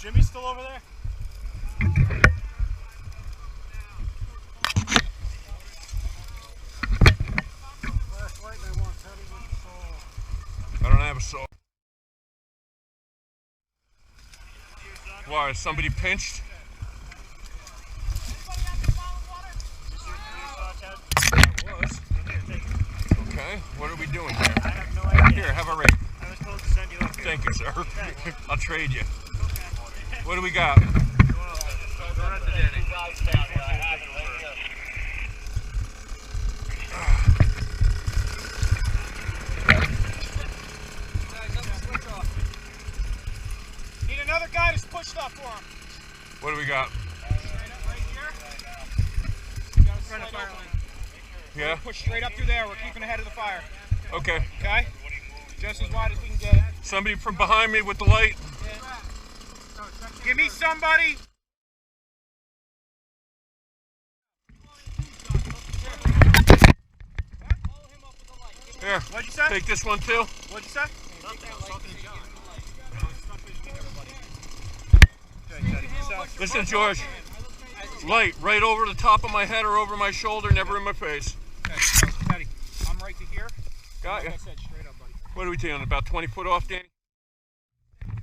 Jimmy still over there? I don't have a saw. Why, is somebody pinched? That was. Okay, what are we doing here? I have no idea. Here, have a rate. I was supposed to send you up here. Thank you, sir. I'll trade you. Okay. What do we got? Need another guy to push stuff for him. What do we got? Right here. You got to front of fire line. Yeah? Push straight up through there. We're keeping ahead of the fire. Okay. Okay? Just as wide as we can get it. Somebody from behind me with the light. Give me somebody. Here. What'd you say? Take this one too. What'd you say? Listen, George. Light right over the top of my head or over my shoulder, never in my face. Okay, so, Teddy, I'm right to here. Got you. Like I said, straight up, buddy. What are we doing? About 20 foot off, Danny?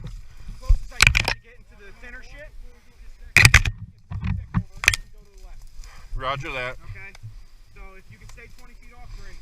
As close as I can to get into the thinner shit. Go to the left. Roger that. Okay? So if you can stay 20 feet off, great.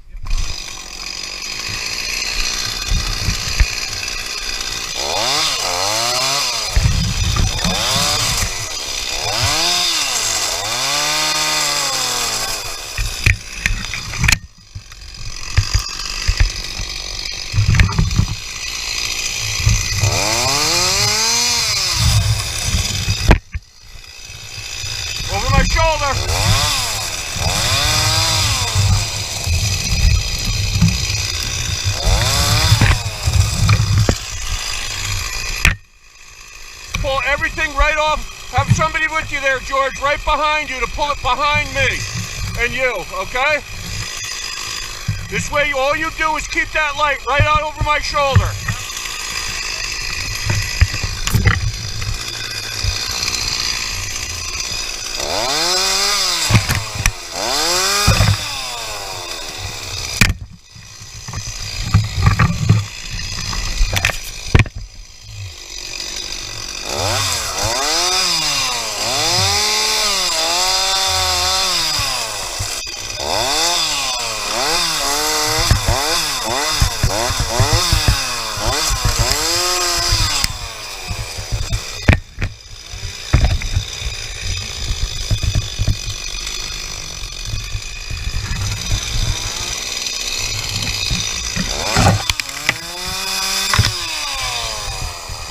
Over my shoulder. Pull everything right off. Have somebody with you there, George, right behind you to pull it behind me and you, okay? This way, all you do is keep that light right out over my shoulder.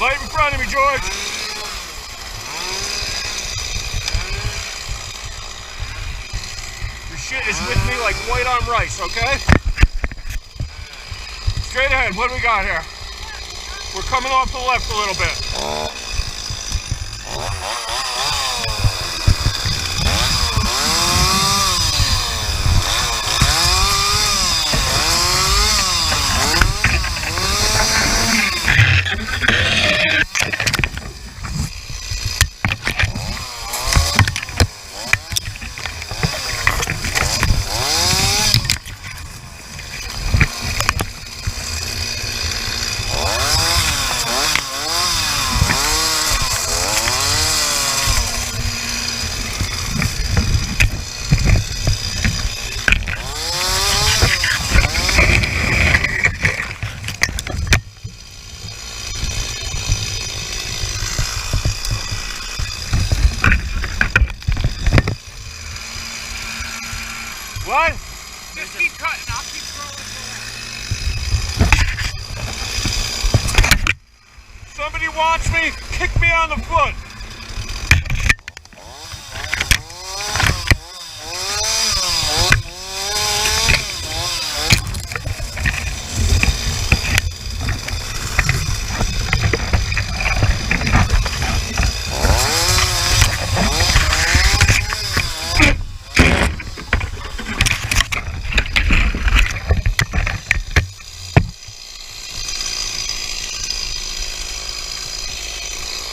Light in front of me, George. Your shit is with me like white on rice, okay? Straight ahead, what do we got here? We're coming off the left a little bit. What? Just keep cutting. I'll keep throwing it. Somebody wants me, kick me on the foot.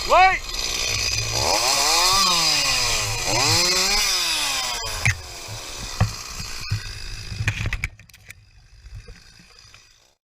Wait!